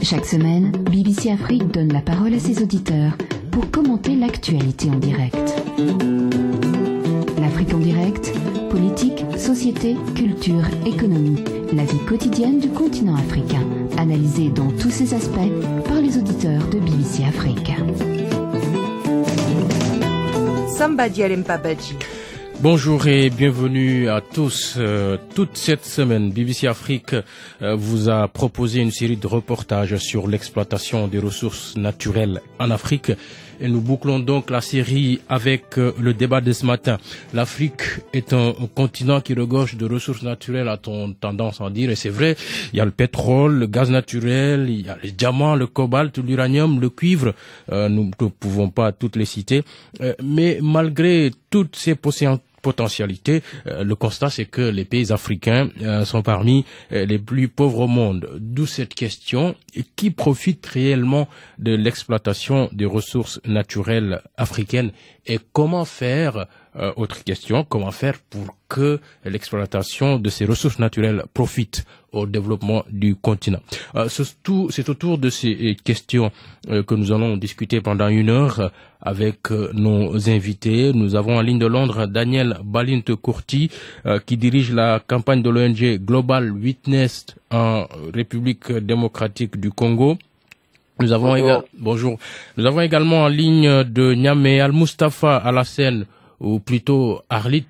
Chaque semaine, BBC Afrique donne la parole à ses auditeurs pour commenter l'actualité en direct. L'Afrique en direct, politique, société, culture, économie, la vie quotidienne du continent africain, analysée dans tous ses aspects par les auditeurs de BBC Afrique. Sambadi Alempabadji. Bonjour et bienvenue à tous. Toute cette semaine, BBC Afrique vous a proposé une série de reportages sur l'exploitation des ressources naturelles en Afrique. Et nous bouclons donc la série avec le débat de ce matin. L'Afrique est un continent qui regorge de ressources naturelles, a-t-on tendance à dire. Et c'est vrai, il y a le pétrole, le gaz naturel, il y a les diamants, le cobalt, l'uranium, le cuivre. Nous ne pouvons pas toutes les citer. Mais malgré toutes ces potentialités, le constat c'est que les pays africains sont parmi les plus pauvres au monde. D'où cette question, qui profite réellement de l'exploitation des ressources naturelles africaines et comment faire, autre question, comment faire pour que l'exploitation de ces ressources naturelles profite au développement du continent. C'est autour de ces questions que nous allons discuter pendant une heure avec nos invités. Nous avons en ligne de Londres Daniel Balint-Courti qui dirige la campagne de l'ONG Global Witness en République démocratique du Congo. Nous avons Nous avons également en ligne de Niamey Al-Mustafa Alassane, ou plutôt Arlit.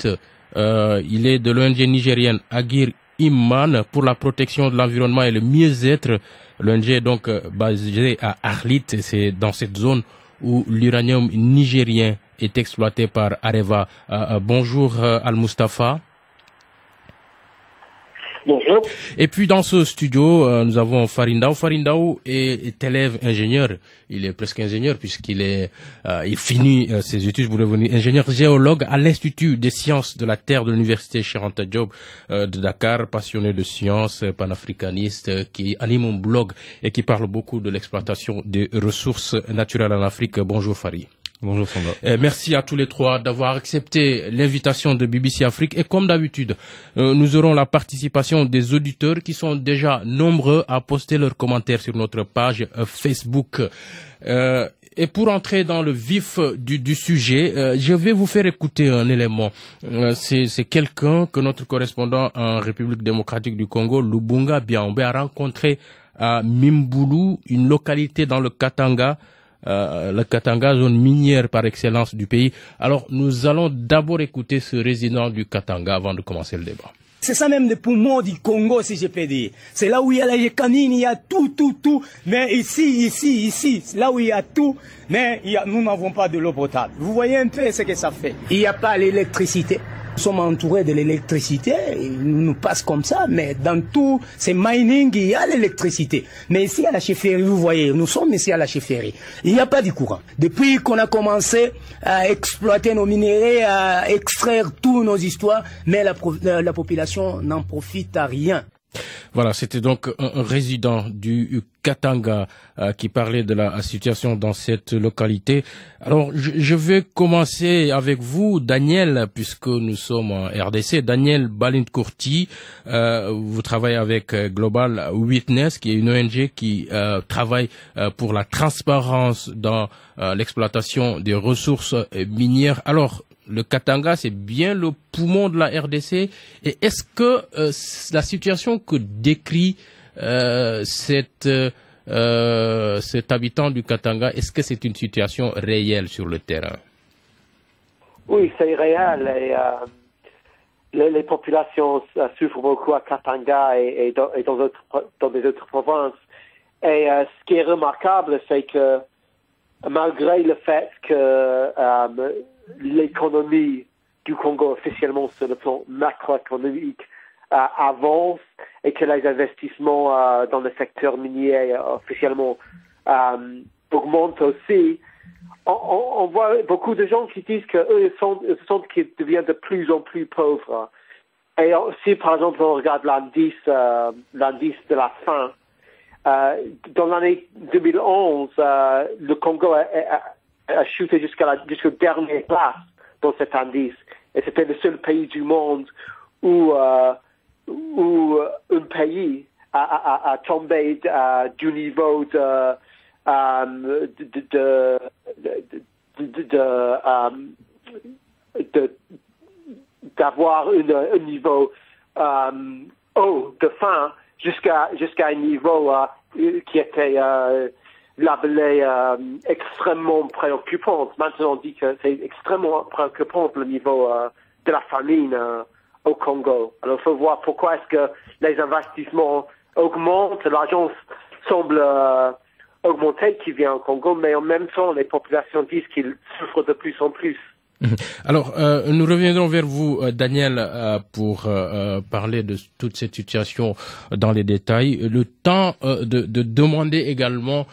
Il est de l'ONG nigérienne Agir Imman pour la protection de l'environnement et le mieux-être. L'ONG est donc basée à Arlit, c'est dans cette zone où l'uranium nigérien est exploité par Areva. Bonjour Al-Mustafa. Bonjour. Et puis dans ce studio, nous avons Farindao. Farindao est élève ingénieur. Il est presque ingénieur puisqu'il il finit ses études pour devenir ingénieur géologue à l'Institut des sciences de la Terre de l'Université Cheikh Anta Diop de Dakar, passionné de sciences, panafricaniste, qui anime un blog et qui parle beaucoup de l'exploitation des ressources naturelles en Afrique. Bonjour Fari. Bonjour Samba. Merci à tous les trois d'avoir accepté l'invitation de BBC Afrique et comme d'habitude, nous aurons la participation des auditeurs qui sont déjà nombreux à poster leurs commentaires sur notre page Facebook. Et pour entrer dans le vif du sujet, je vais vous faire écouter un élément. C'est quelqu'un que notre correspondant en République démocratique du Congo, Lubunga Biaombe, a rencontré à Mimbulu, une localité dans le Katanga, zone minière par excellence du pays. Alors, nous allons d'abord écouter ce résident du Katanga avant de commencer le débat. C'est ça même le poumon du Congo, si je peux dire. C'est là où il y a les canines, il y a tout. Mais ici, là où il y a tout, mais nous n'avons pas de l'eau potable. Vous voyez un peu ce que ça fait. Il n'y a pas l'électricité. Nous sommes entourés de l'électricité, nous nous passe comme ça, mais dans tout ces mining, il y a l'électricité. Mais ici à la chefferie, vous voyez, nous sommes ici à la chefferie, il n'y a pas de courant. Depuis qu'on a commencé à exploiter nos minéraux, à extraire toutes nos histoires, mais la population n'en profite à rien. Voilà, c'était donc un résident du Katanga qui parlait de la situation dans cette localité. Alors, je vais commencer avec vous, Daniel, puisque nous sommes en RDC. Daniel Balint-Courti, vous travaillez avec Global Witness, qui est une ONG qui travaille pour la transparence dans l'exploitation des ressources minières. Alors, le Katanga, c'est bien le poumon de la RDC. Et est-ce que la situation que décrit cet habitant du Katanga, est-ce que c'est une situation réelle sur le terrain? Oui, c'est réel. Et, les populations souffrent beaucoup à Katanga et dans des autres provinces. Et ce qui est remarquable, c'est que malgré le fait que l'économie du Congo officiellement sur le plan macroéconomique avance et que les investissements dans le secteur minier officiellement augmentent aussi, on voit beaucoup de gens qui disent qu'eux sentent qu'ils deviennent de plus en plus pauvres. Et si par exemple on regarde l'indice de la faim, dans l'année 2011, le Congo a chuté jusqu'au dernier place dans cet indice. Et c'était le seul pays du monde où un pays tomber du niveau d'avoir un niveau haut de faim jusqu'à un niveau qui était labellé extrêmement préoccupant. Maintenant, on dit que c'est extrêmement préoccupant le niveau de la famine au Congo. Alors, il faut voir pourquoi est-ce que les investissements augmentent, l'argent semble augmenter qui vient au Congo, mais en même temps, les populations disent qu'ils souffrent de plus en plus. Alors, nous reviendrons vers vous, Daniel, pour parler de toute cette situation dans les détails. Le temps de demander également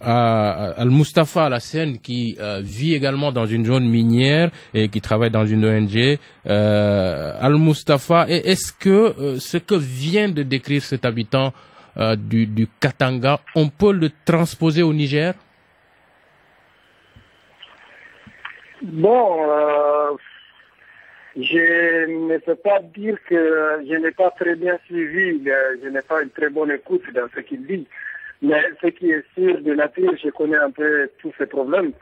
à Al-Mustafa Alassane, qui vit également dans une zone minière et qui travaille dans une ONG. Al-Mustafa, est-ce que ce que vient de décrire cet habitant du Katanga, on peut le transposer au Niger? Bon, je ne peux pas dire que je n'ai pas très bien suivi, je n'ai pas une très bonne écoute dans ce qu'il dit. Mais ce qui est sûr de nature, je connais un peu tous ces problèmes.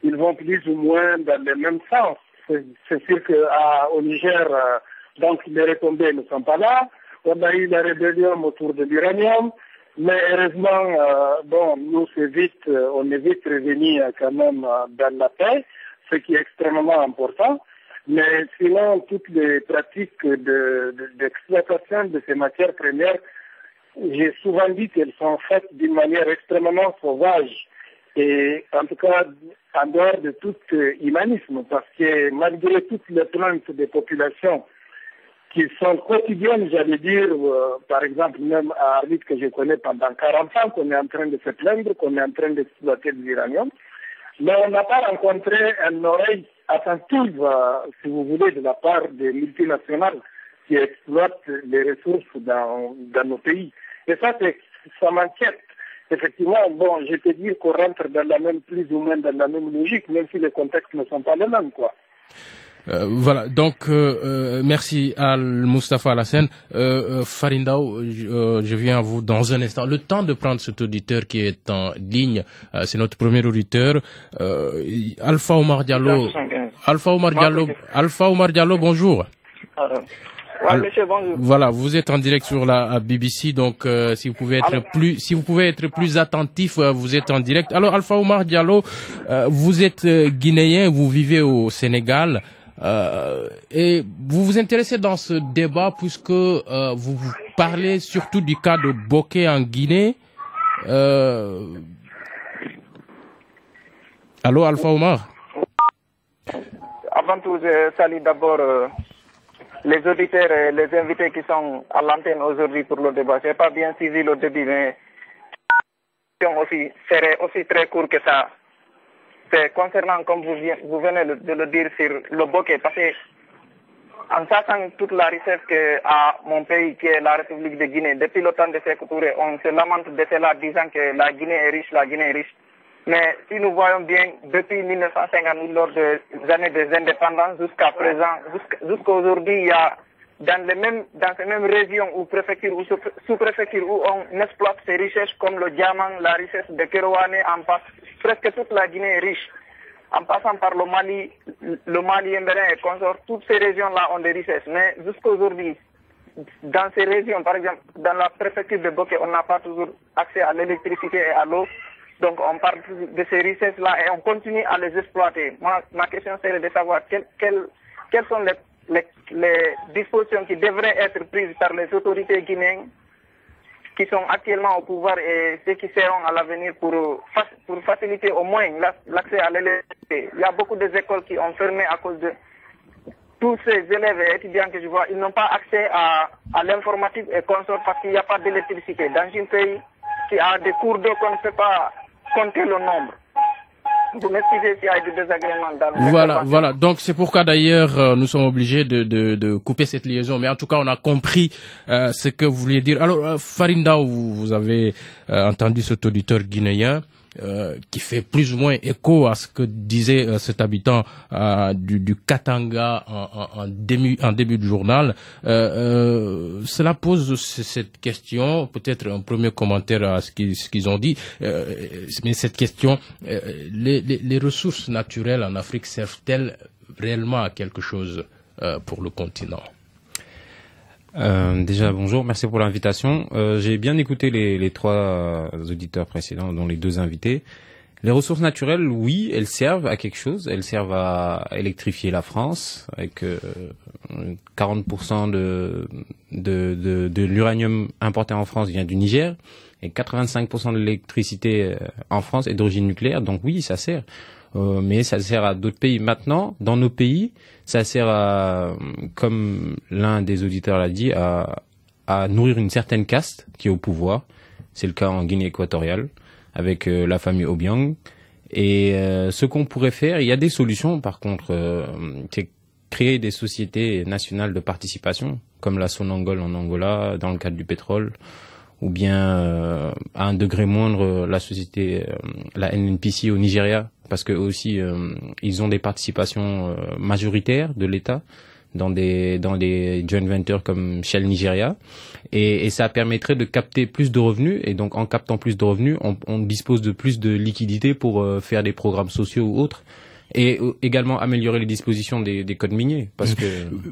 Ils vont plus ou moins dans le même sens. C'est sûr qu'au Niger, donc les retombées ne sont pas là. On a eu la rébellion autour de l'uranium. Mais heureusement, bon, nous on est vite revenus quand même dans la paix, ce qui est extrêmement important. Mais sinon, toutes les pratiques d'exploitation de ces matières premières, j'ai souvent dit qu'elles sont faites d'une manière extrêmement sauvage et en tout cas en dehors de tout humanisme, parce que malgré toutes les plaintes des populations qui sont quotidiennes, j'allais dire, par exemple même à Arlit que je connais pendant 40 ans, qu'on est en train de se plaindre, qu'on est en train d'exploiter de l'uranium, mais on n'a pas rencontré une oreille attentive, si vous voulez, de la part des multinationales qui exploitent les ressources dans nos pays. Et ça m'inquiète. Effectivement, bon, je peux dire qu'on rentre dans la même, plus ou moins dans la même logique, même si les contextes ne sont pas les mêmes, quoi. Voilà, donc merci à Mustafa Alassane. Farindao, je viens à vous dans un instant. Le temps de prendre cet auditeur qui est en ligne, c'est notre premier auditeur, Alpha Omar Diallo. Alpha Omar Diallo, bonjour. Ouais, monsieur, bonjour. Voilà, vous êtes en direct sur la BBC, donc si vous pouvez être plus attentif, vous êtes en direct. Alors Alpha Omar Diallo, vous êtes guinéen, vous vivez au Sénégal. Et vous vous intéressez dans ce débat puisque vous parlez surtout du cas de Bokeh en Guinée. Allô, Alpha Omar? Avant tout, je salue d'abord les auditeurs et les invités qui sont à l'antenne aujourd'hui pour le débat. Je n'ai pas bien suivi le début, mais aussi serait aussi très court que ça. C'est concernant, comme vous venez de le dire, sur le Bokeh, parce que en sachant toute la richesse qu'a mon pays, qui est la République de Guinée, depuis le temps de Sékou Touré, on se lamente de cela disant que la Guinée est riche. Mais si nous voyons bien, depuis 1950, lors des années des indépendances jusqu'à présent, jusqu'à aujourd'hui, il y a dans ces mêmes régions ou préfectures ou sous-préfectures où on exploite ces richesses comme le diamant, la richesse de Kerouané, en passe, presque toute la Guinée est riche. En passant par le Mali Mbérin et consorts, toutes ces régions-là ont des richesses. Mais jusqu'à aujourd'hui, dans ces régions, par exemple, dans la préfecture de Bokeh, on n'a pas toujours accès à l'électricité et à l'eau. Donc on parle de ces richesses-là et on continue à les exploiter. Moi, ma question serait de savoir quelles sont les dispositions qui devraient être prises par les autorités guinéennes qui sont actuellement au pouvoir et ceux qui seront à l'avenir pour faciliter au moins l'accès à l'électricité. Il y a beaucoup d'écoles qui ont fermé à cause de tous ces élèves et étudiants que je vois. Ils n'ont pas accès à l'informatique et consorts parce qu'il n'y a pas d'électricité. Dans un pays qui a des cours d'eau qu'on ne peut pas compter le nombre. Vous m'excusez s'il y a du désagrément dans le Voilà. Donc c'est pourquoi d'ailleurs nous sommes obligés de couper cette liaison. Mais en tout cas, on a compris ce que vous vouliez dire. Alors Farinda, vous avez entendu cet auditeur guinéen qui fait plus ou moins écho à ce que disait cet habitant du Katanga en début de journal. Cela pose cette question, peut-être un premier commentaire à ce qu'ils ont dit, mais cette question, les ressources naturelles en Afrique servent-elles réellement à quelque chose pour le continent? Déjà, bonjour, merci pour l'invitation. J'ai bien écouté les trois auditeurs précédents, dont les deux invités. Les ressources naturelles, oui, elles servent à quelque chose. Elles servent à électrifier la France, avec 40% de l'uranium importé en France vient du Niger, et 85% de l'électricité en France est d'origine nucléaire. Donc oui, ça sert. Mais ça sert à d'autres pays. Maintenant, dans nos pays, ça sert à, comme l'un des auditeurs l'a dit, à nourrir une certaine caste qui est au pouvoir. C'est le cas en Guinée équatoriale, avec la famille Obiang. Et ce qu'on pourrait faire, il y a des solutions par contre, c'est créer des sociétés nationales de participation, comme la Sonangol en Angola, dans le cadre du pétrole, ou bien à un degré moindre la société, la NNPC au Nigeria, parce que aussi ils ont des participations majoritaires de l'État dans des joint ventures comme Shell Nigeria, et ça permettrait de capter plus de revenus, et donc en captant plus de revenus, on dispose de plus de liquidités pour faire des programmes sociaux ou autres. Et également améliorer les dispositions des codes miniers, parce que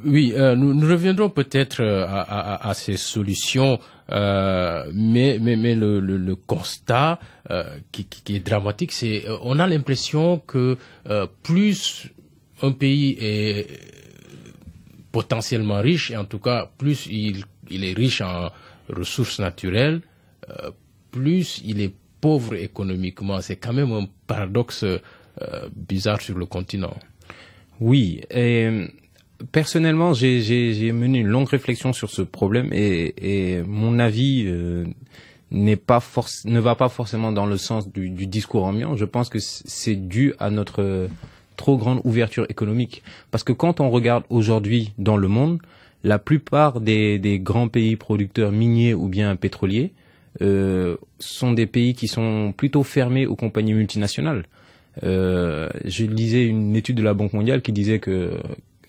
oui, nous reviendrons peut-être à ces solutions, mais le constat qui est dramatique, c'est on a l'impression que plus un pays est potentiellement riche, et en tout cas plus il est riche en ressources naturelles, plus il est pauvre économiquement. C'est quand même un paradoxe bizarre sur le continent. Oui, et personnellement, j'ai mené une longue réflexion sur ce problème, et mon avis ne va pas forcément dans le sens du discours ambiant. Je pense que c'est dû à notre trop grande ouverture économique. Parce que quand on regarde aujourd'hui dans le monde, la plupart des grands pays producteurs miniers ou bien pétroliers sont des pays qui sont plutôt fermés aux compagnies multinationales. Je lisais une étude de la Banque mondiale qui disait que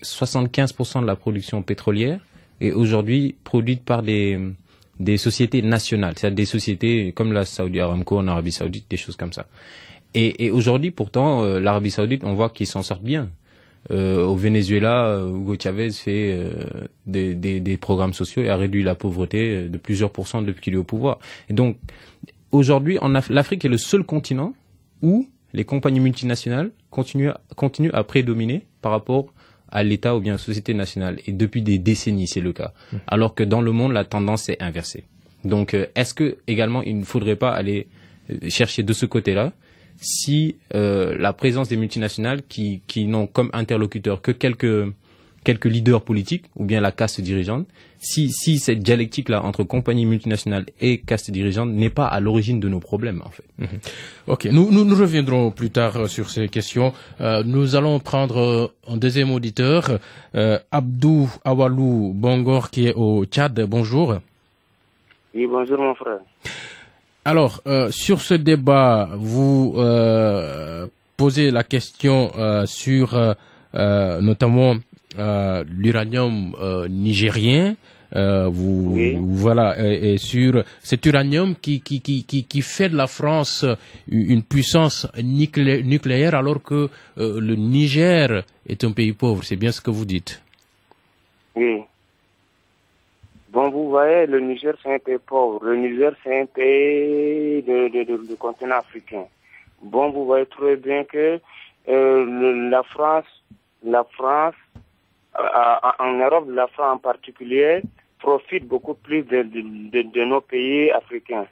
75% de la production pétrolière est aujourd'hui produite par des sociétés nationales, c'est-à-dire des sociétés comme la Saudi Aramco en Arabie Saoudite, des choses comme ça. Et aujourd'hui, pourtant, l'Arabie Saoudite, on voit qu'ils s'en sortent bien. Au Venezuela, Hugo Chavez fait des programmes sociaux et a réduit la pauvreté de plusieurs pourcents depuis qu'il est au pouvoir. Et donc, aujourd'hui, l'Afrique est le seul continent où les compagnies multinationales continuent à prédominer par rapport à l'État ou bien aux sociétés nationales. Et depuis des décennies, c'est le cas. Alors que dans le monde, la tendance est inversée. Donc, est-ce que également, il ne faudrait pas aller chercher de ce côté-là, si la présence des multinationales qui n'ont comme interlocuteur que quelques leaders politiques ou bien la caste dirigeante, si cette dialectique-là entre compagnies multinationales et caste dirigeante n'est pas à l'origine de nos problèmes, en fait. Ok, nous reviendrons plus tard sur ces questions. Nous allons prendre un deuxième auditeur, Abdou Awalou Bongor, qui est au Tchad. Bonjour. Oui, bonjour mon frère. Alors, sur ce débat, vous posez la question sur notamment l'uranium nigérien. Voilà, et sur cet uranium qui fait de la France une puissance nucléaire, alors que le Niger est un pays pauvre. C'est bien ce que vous dites. Oui. Bon, vous voyez, le Niger, c'est un pays pauvre. Le Niger, c'est un pays du continent africain. Bon, vous voyez très bien que la France, en Europe, la France en particulier, profite beaucoup plus de nos pays africains,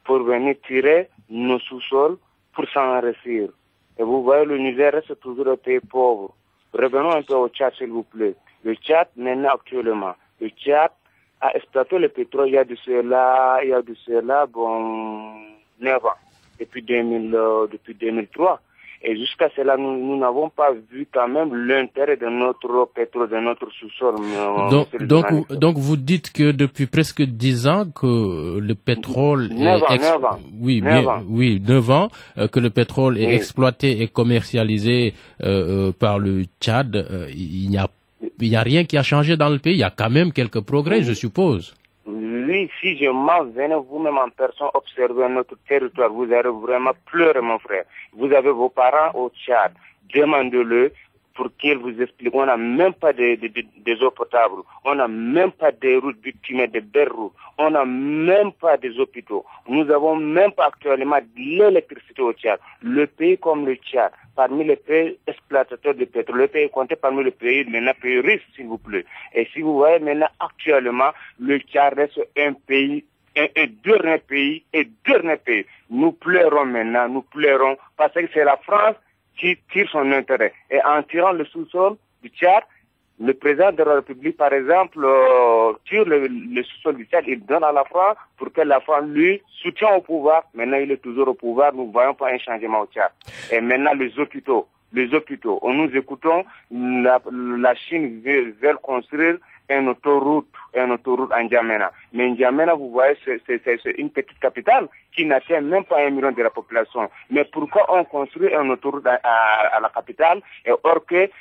pour venir tirer nos sous-sols pour s'enrichir. Et vous voyez, le Niger reste toujours un pays pauvre. Revenons un peu au Tchad, s'il vous plaît. Le Tchad, maintenant, actuellement, le Tchad a exploité le pétrole il y a de cela, bon, 9 ans, depuis 2003. Et jusqu'à cela, nous n'avons pas vu quand même l'intérêt de notre pétrole, de notre sous-sol. Donc vous dites que depuis presque 10 ans que le pétrole 9 ans. Oui, 9 ans que le pétrole est exploité et commercialisé par le Tchad. Il n'y a rien qui a changé dans le pays. Il y a quand même quelques progrès, je suppose. Oui, si je m'en venais vous-même en personne observer notre territoire, vous allez vraiment pleurer, mon frère. Vous avez vos parents au Tchad. Demandez-le pour qu'ils vous expliquent. On n'a même pas des eaux potables. On n'a même pas des routes bitumées, des belles routes. On n'a même pas des hôpitaux. Nous n'avons même pas actuellement de l'électricité au Tchad. Le pays comme le Tchad, parmi les pays exploitateurs de pétrole, le pays compté parmi les pays, maintenant, pays riches, s'il vous plaît. Et si vous voyez maintenant, actuellement, le Tchad reste un pays, un dernier pays. Nous pleurons maintenant, parce que c'est la France qui tire son intérêt. Et en tirant le sous-sol du Tchad, le président de la République, par exemple, tire le sous-sol du Tchad, il donne à la France pour que la France lui soutienne au pouvoir. Maintenant, il est toujours au pouvoir, nous ne voyons pas un changement au Tchad. Et maintenant, les hôpitaux, nous écoutons, la Chine veut construire une autoroute en N'Djamena. Mais N'Djamena, vous voyez, c'est une petite capitale qui n'atteint même pas 1 million de la population. Mais pourquoi on construit une autoroute à la capitale et or que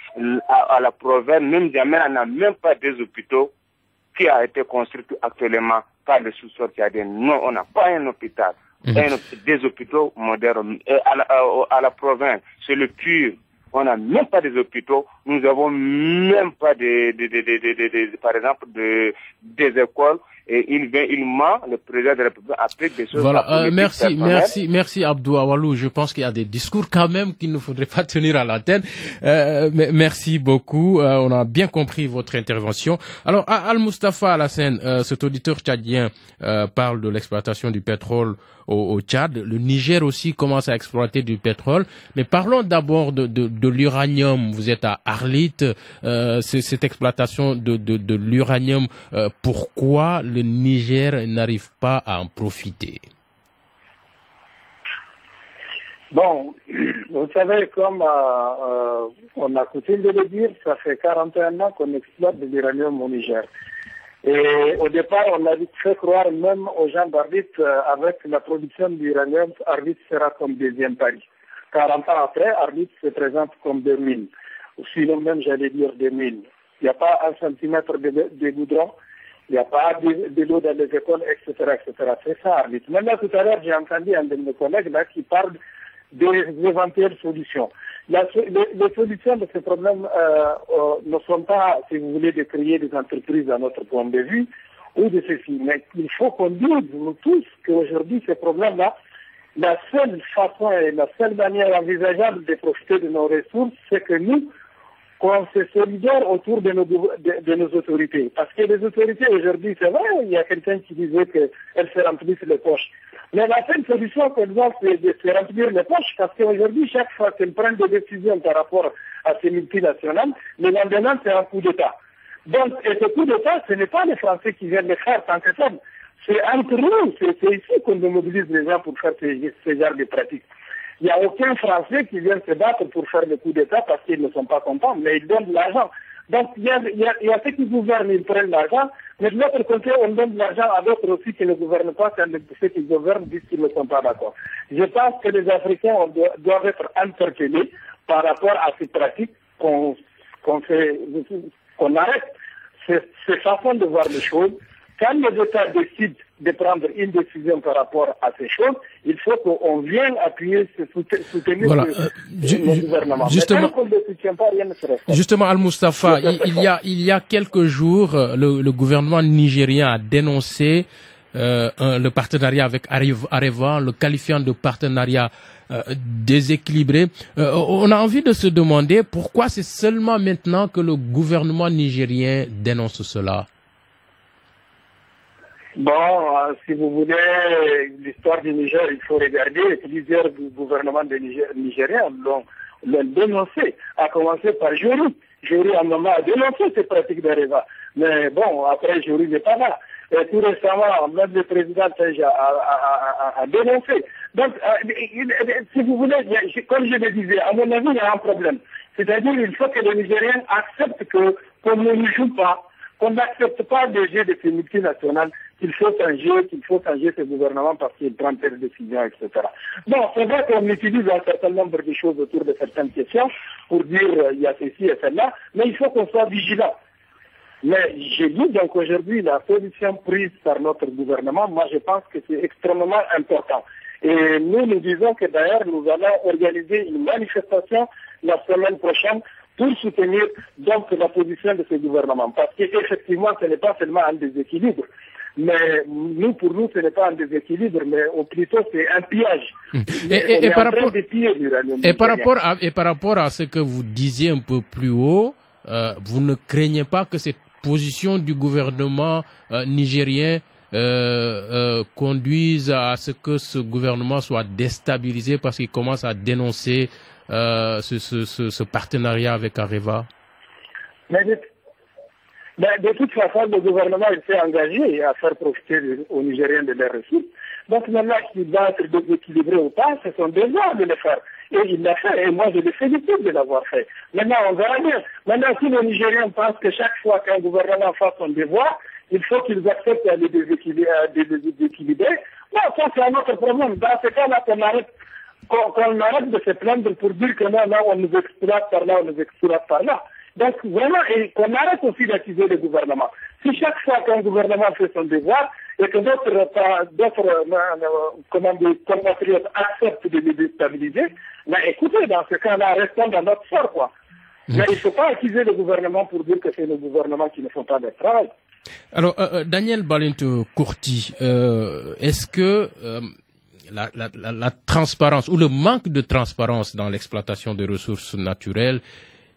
à la province, même N'Djamena n'a même pas des hôpitaux qui a été construit actuellement par le sous-sol tchadien. Non, on n'a pas un hôpital. Des hôpitaux modernes. Et à la province, c'est le pur. On n'a même pas des hôpitaux. Nous n'avons même pas par exemple, des écoles. Et il ment, le président de la République applique des choses. Voilà, merci Abdou Awalou. Je pense qu'il y a des discours quand même qu'il ne faudrait pas tenir à l'antenne. Merci beaucoup. On a bien compris votre intervention. Alors, Al-Mustafa Alassane, cet auditeur tchadien parle de l'exploitation du pétrole au Tchad. Le Niger aussi commence à exploiter du pétrole. Mais parlons d'abord de l'uranium. Vous êtes à Arlit. Cette exploitation de l'uranium, pourquoi le Niger n'arrive pas à en profiter? Bon, vous savez, comme on a coutume de le dire, ça fait 41 ans qu'on exploite de l'uranium au Niger. Et au départ, on avait fait croire même aux gens d'Arlit, avec la production d'uranium, Arlit sera comme deuxième Paris. 40 ans après, Arlit se présente comme des mines. Sinon même, j'allais dire des mines. Il n'y a pas 1 centimètre de goudron. Il n'y a pas de l'eau dans les écoles, etc., etc. C'est ça, Arlit. Maintenant, tout à l'heure, j'ai entendu un de mes collègues là qui parle des éventuelles solutions. Les solutions de ce problème ne sont pas, si vous voulez, de créer des entreprises à notre point de vue ou de ceci. Mais il faut qu'on dise, nous tous, qu'aujourd'hui, ce problème-là, la seule façon et la seule manière envisageable de profiter de nos ressources, c'est que nous, qu'on se solidaire autour de nos autorités. Parce que les autorités aujourd'hui, c'est vrai, il y a quelqu'un qui disait qu'elles se remplissent les poches. Mais la seule solution qu'elles ont, c'est de se remplir les poches, parce qu'aujourd'hui, chaque fois qu'elles prennent des décisions par rapport à ces multinationales, le lendemain, c'est un coup d'État. Donc, et ce coup d'État, ce n'est pas les Français qui viennent le faire tant que ça. C'est entre nous, c'est ici qu'on mobilise les gens pour faire ce genre de pratiques. Il n'y a aucun Français qui vient se battre pour faire le coup d'État parce qu'ils ne sont pas contents, mais ils donnent de l'argent. Donc, il y a ceux qui gouvernent, ils prennent l'argent, mais de l'autre côté, on donne de l'argent à d'autres aussi qui ne gouvernent pas, quand ceux qui gouvernent disent qu'ils ne sont pas d'accord. Je pense que les Africains doivent être interpellés par rapport à ces pratiques qu'on arrête. Ces façons de voir les choses. Quand les États décident de prendre une décision par rapport à ces choses, il faut qu'on vienne appuyer, soutenir le gouvernement. Justement, Al-Mustafa, il y a quelques jours, le gouvernement nigérien a dénoncé le partenariat avec Areva, le qualifiant de partenariat déséquilibré. On a envie de se demander pourquoi c'est seulement maintenant que le gouvernement nigérien dénonce cela. Bon, si vous voulez l'histoire du Niger, il faut regarder. Plusieurs gouvernements nigériens l'ont dénoncé, à commencer par Jory. Jory, à un moment, a dénoncé ces pratiques d'Areva. Mais bon, après, Jory n'est pas là. Et tout récemment, même le président a dénoncé. Donc, si vous voulez, comme je le disais, à mon avis, il y a un problème. C'est-à-dire qu'il faut que les Nigériens acceptent qu'on ne joue pas, qu'on n'accepte pas le jeu de ces multinationales, qu'il faut changer ce gouvernement parce qu'il prend telle décision, etc. Bon, c'est vrai qu'on utilise un certain nombre de choses autour de certaines questions pour dire il y a ceci et cela, mais il faut qu'on soit vigilant. Mais j'ai dit donc aujourd'hui la position prise par notre gouvernement, moi je pense que c'est extrêmement important. Et nous disons que d'ailleurs nous allons organiser une manifestation la semaine prochaine pour soutenir donc la position de ce gouvernement. Parce qu'effectivement ce n'est pas seulement un déséquilibre, mais pour nous ce n'est pas un déséquilibre, mais plutôt c'est un piège. Et par rapport à ce que vous disiez un peu plus haut, vous ne craignez pas que cette position du gouvernement nigérien conduise à ce que ce gouvernement soit déstabilisé parce qu'il commence à dénoncer ce partenariat avec Areva? Mais de toute façon, le gouvernement s'est engagé à faire profiter aux Nigériens de leurs ressources. Donc maintenant, qu'il va être déséquilibré ou pas, c'est son devoir de le faire. Et il l'a fait, et moi je le félicite de l'avoir fait. Maintenant, on verra bien. Maintenant, si les Nigériens pensent que chaque fois qu'un gouvernement fasse son devoir, il faut qu'ils acceptent de déséquilibrer, bon, ça c'est un autre problème. Dans ce cas-là, qu'on arrête de se plaindre pour dire que non, on nous exploite par là, on nous exploite par là. Donc vraiment, et qu'on arrête aussi d'accuser le gouvernement. Si chaque fois qu'un gouvernement fait son devoir et que d'autres compatriotes acceptent de le déstabiliser, mais écoutez, dans ce cas-là, restons dans notre fort, quoi. Mais il ne faut pas accuser le gouvernement pour dire que c'est le gouvernement qui ne fait pas le travail. Alors, Daniel Balint-Kourti, est-ce que la transparence ou le manque de transparence dans l'exploitation des ressources naturelles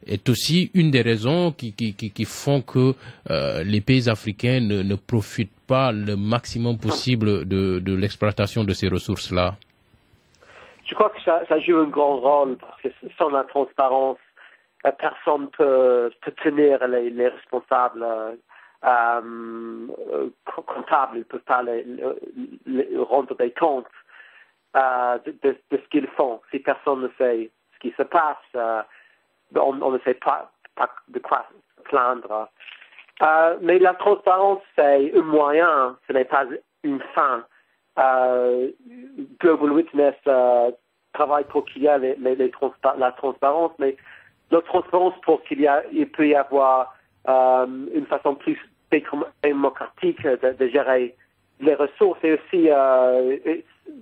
est aussi une des raisons qui font que les pays africains ne profitent pas le maximum possible de l'exploitation de ces ressources-là? Je crois que ça joue un grand rôle parce que sans la transparence, personne ne peut tenir les responsables comptables, ils ne peuvent pas rendre des comptes de ce qu'ils font. Si personne ne sait ce qui se passe, on ne sait pas de quoi se plaindre. Mais la transparence, c'est un moyen, ce n'est pas une fin. Global Witness travaille pour qu'il y ait la transparence, mais la transparence pour il peut y avoir une façon plus démocratique de gérer les ressources, et aussi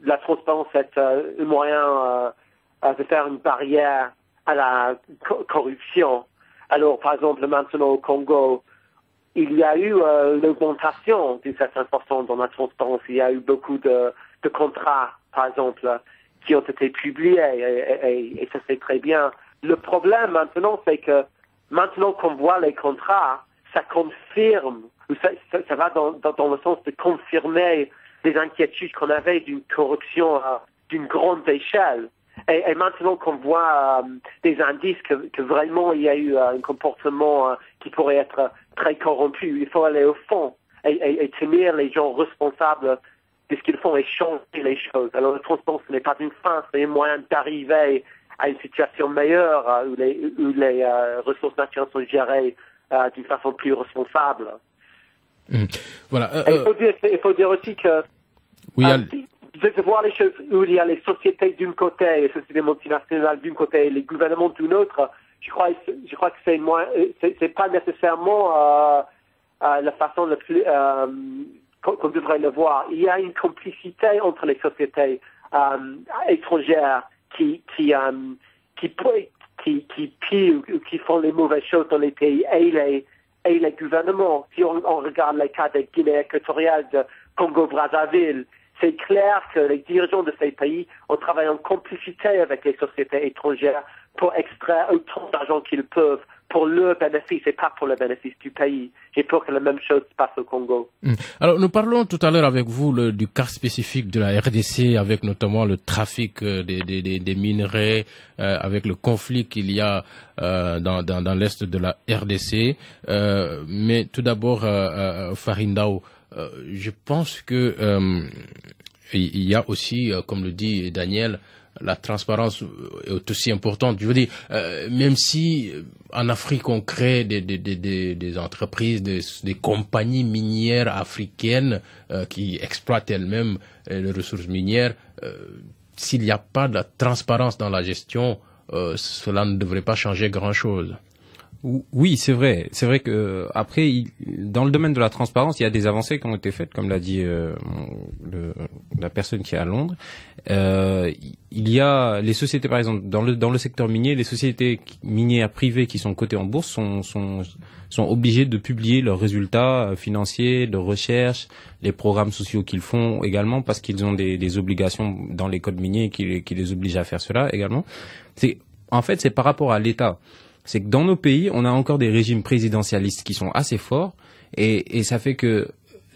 la transparence est un moyen de faire une barrière à la corruption. Alors, par exemple, maintenant au Congo, il y a eu une augmentation d'une certaine façon dans la transparence. Il y a eu beaucoup de contrats, par exemple, qui ont été publiés, et ça c'est très bien. Le problème maintenant, c'est que maintenant qu'on voit les contrats, ça confirme, ça va dans le sens de confirmer les inquiétudes qu'on avait d'une corruption d'une grande échelle. Et maintenant qu'on voit des indices que vraiment il y a eu un comportement qui pourrait être très corrompu, il faut aller au fond et tenir les gens responsables de ce qu'ils font et changer les choses. Alors la transparence n'est pas une fin, c'est un moyen d'arriver à une situation meilleure où les ressources naturelles sont gérées d'une façon plus responsable. Voilà. Il faut dire aussi que de voir les choses où il y a les sociétés d'un côté, les sociétés multinationales d'un côté et les gouvernements d'un autre, je crois que c'est pas nécessairement la façon la plus qu'on devrait le voir. Il y a une complicité entre les sociétés étrangères qui pillent ou qui font les mauvaises choses dans les pays et les gouvernements. Si on regarde les cas de Guinée équatoriale, de Congo-Brazzaville, c'est clair que les dirigeants de ces pays ont travaillé en complicité avec les sociétés étrangères pour extraire autant d'argent qu'ils peuvent pour leur bénéfice et pas pour le bénéfice du pays. J'ai peur que la même chose se passe au Congo. Alors, nous parlons tout à l'heure avec vous du cas spécifique de la RDC, avec notamment le trafic des minerais, avec le conflit qu'il y a dans l'est de la RDC. Mais tout d'abord, Farindao, je pense que il y a aussi, comme le dit Daniel, la transparence est aussi importante. Je veux dire, même si en Afrique on crée des entreprises, des compagnies minières africaines qui exploitent elles-mêmes les ressources minières, s'il n'y a pas de transparence dans la gestion, cela ne devrait pas changer grand-chose. Oui, c'est vrai. C'est vrai que après, dans le domaine de la transparence, il y a des avancées qui ont été faites, comme l'a dit la personne qui est à Londres. Il y a les sociétés, par exemple, dans le secteur minier, les sociétés minières privées qui sont cotées en bourse sont obligées de publier leurs résultats financiers, de recherche, les programmes sociaux qu'ils font également, parce qu'ils ont des obligations dans les codes miniers qui les obligent à faire cela également. En fait, c'est par rapport à l'État. C'est que dans nos pays, on a encore des régimes présidentialistes qui sont assez forts et ça fait que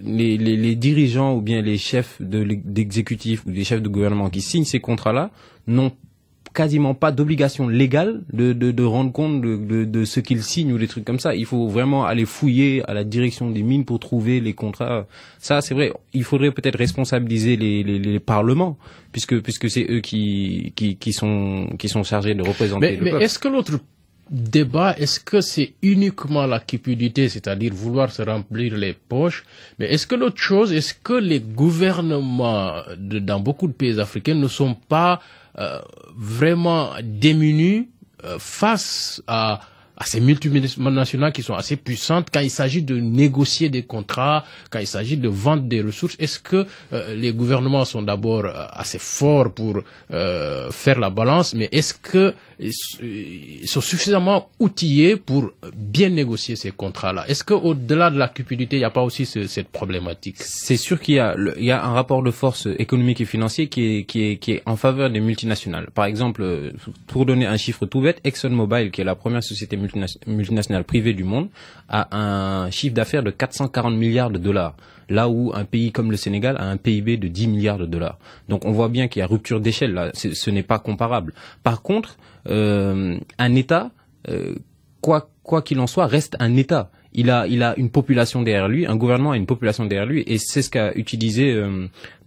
les dirigeants ou bien les chefs d'exécutifs ou les chefs de gouvernement qui signent ces contrats-là n'ont quasiment pas d'obligation légale de rendre compte de ce qu'ils signent ou des trucs comme ça. Il faut vraiment aller fouiller à la direction des mines pour trouver les contrats. Ça, c'est vrai. Il faudrait peut-être responsabiliser les parlements puisque c'est eux qui sont chargés de représenter le peuple. Mais est-ce que l'autre débat, est-ce que c'est uniquement la cupidité, c'est-à-dire vouloir se remplir les poches, mais est-ce que l'autre chose, est-ce que les gouvernements dans beaucoup de pays africains ne sont pas vraiment démunis face à ces multinationales qui sont assez puissantes quand il s'agit de négocier des contrats, quand il s'agit de vendre des ressources? Est-ce que les gouvernements sont d'abord assez forts pour faire la balance, mais est-ce que ils sont suffisamment outillés pour bien négocier ces contrats-là? Est-ce que au-delà de la cupidité, il n'y a pas aussi cette problématique? C'est sûr qu'il y a un rapport de force économique et financier qui est en faveur des multinationales. Par exemple, pour donner un chiffre tout bête, ExxonMobil, qui est la première société multinationale privée du monde, a un chiffre d'affaires de 440 milliards de dollars. Là où un pays comme le Sénégal a un PIB de 10 milliards de dollars. Donc on voit bien qu'il y a rupture d'échelle là, ce n'est pas comparable. Par contre, un État, quoi qu'il en soit, reste un État. Il a une population derrière lui, un gouvernement a une population derrière lui, et c'est ce qu'a utilisé,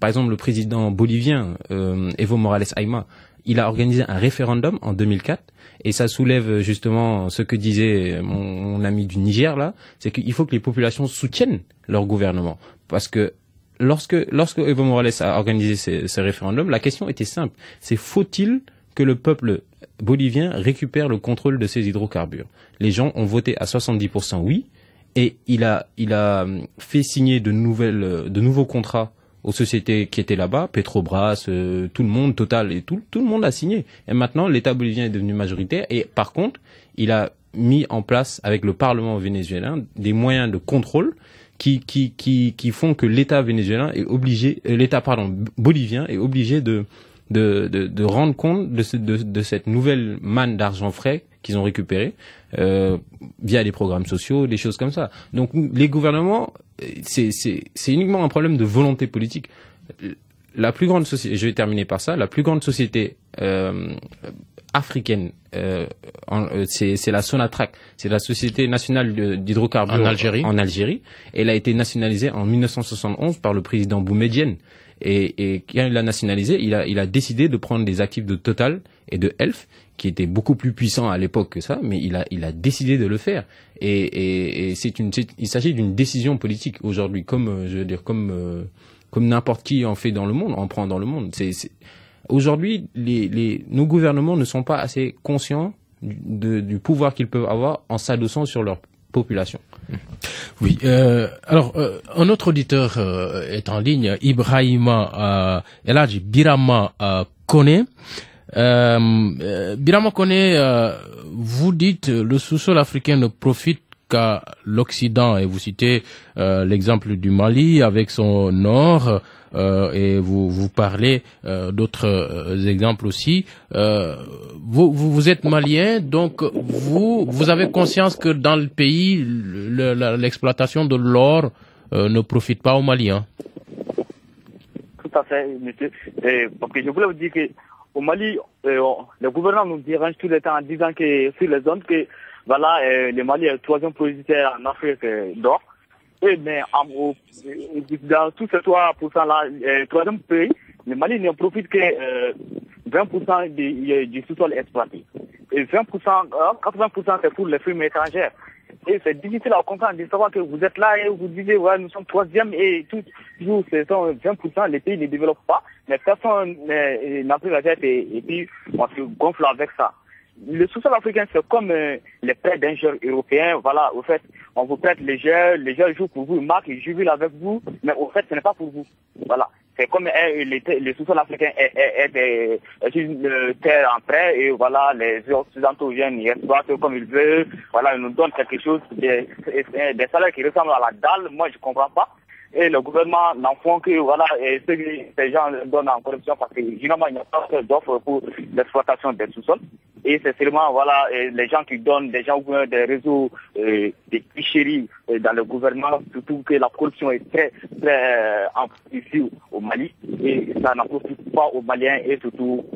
par exemple, le président bolivien Evo Morales Ayma. Il a organisé un référendum en 2004, et ça soulève justement ce que disait mon ami du Niger là, c'est qu'il faut que les populations soutiennent leur gouvernement, parce que lorsque Evo Morales a organisé ce référendum, la question était simple, c'est faut-il que le peuple bolivien récupère le contrôle de ses hydrocarbures? Les gens ont voté à 70% oui, et il a fait signer de nouveaux contrats aux sociétés qui étaient là-bas, Petrobras, tout le monde, Total, et tout le monde a signé. Et maintenant, l'État bolivien est devenu majoritaire, et par contre, il a mis en place, avec le Parlement vénézuélien, des moyens de contrôle qui font que l'État bolivien est obligé de rendre compte de cette nouvelle manne d'argent frais qu'ils ont récupéré via des programmes sociaux, des choses comme ça. Donc les gouvernements, c'est uniquement un problème de volonté politique. La plus grande société, je vais terminer par ça, la plus grande société africaine, c'est la Sonatrach, c'est la Société nationale d'hydrocarbures en Algérie. Elle a été nationalisée en 1971 par le président Boumedienne. Et quand il l'a nationalisé, il a décidé de prendre des actifs de Total et de Elf, qui étaient beaucoup plus puissants à l'époque que ça, mais il a décidé de le faire. Et il s'agit d'une décision politique aujourd'hui, comme n'importe qui en fait dans le monde, en prend dans le monde. Aujourd'hui, nos gouvernements ne sont pas assez conscients du pouvoir qu'ils peuvent avoir en s'adossant sur leur population. Oui. Alors, un autre auditeur est en ligne, Ibrahima Eladji Birama Kone. Birama Kone, vous dites le sous-sol africain ne profite qu'à l'Occident, et vous citez l'exemple du Mali avec son nord. Et vous parlez d'autres exemples aussi. Vous êtes malien, donc vous avez conscience que dans le pays, l'exploitation de l'or ne profite pas aux Maliens. Tout à fait, monsieur. Parce que je voulais vous dire que au Mali, le gouvernement nous dérange tout le temps en disant que sur les zones que voilà, le Mali est le troisième producteur en Afrique d'or. Mais dans tous ces 3% là, troisième pays, le Mali ne profite que 20% du sous-sol exploité. Et 80% c'est pour les firmes étrangères. Et c'est difficile à comprendre de savoir que vous êtes là et vous disiez, ouais, nous sommes troisième et toujours, ce sont 20%, les pays ne développent pas, mais personne n'a pris la tête et puis on se gonfle avec ça. Le sous-sol africain, c'est comme les prêts d'un joueur européen. Voilà, au fait, on vous prête les joueurs jouent pour vous, ils marquent, ils jubilent avec vous, mais au fait, ce n'est pas pour vous. Voilà. C'est comme le sous-sol africain est une terre en prêt et voilà, les Occidentaux viennent y exploiter comme ils veulent. Voilà, ils nous donnent quelque chose, des salaires qui ressemblent à la dalle. Moi, je comprends pas. Et le gouvernement n'en font que, voilà, ces gens donnent en corruption parce que, généralement, il n'y a pas d'offre pour l'exploitation des sous-sols. Et c'est seulement, voilà, les gens qui donnent, des gens qui ont des réseaux, des tricheries dans le gouvernement, surtout que la corruption est très, très ici au Mali. Et ça n'en profite pas aux Maliens et surtout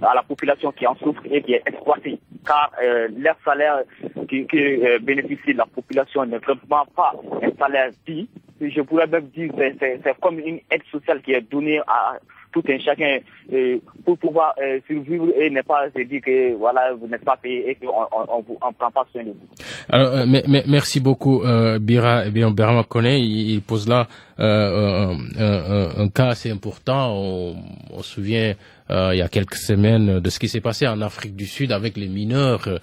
à la population qui en souffre et qui est exploitée. Car leur salaire qui bénéficie de la population n'est vraiment pas un salaire dit. Je pourrais même dire que c'est comme une aide sociale qui est donnée à tout un chacun pour pouvoir survivre et ne pas se dire que voilà, vous n'êtes pas payé et qu'on ne prend pas soin de vous. Alors, merci beaucoup, Bira. Eh bien, Bira Makone, il pose là un cas assez important. On se souvient il y a quelques semaines de ce qui s'est passé en Afrique du Sud avec les mineurs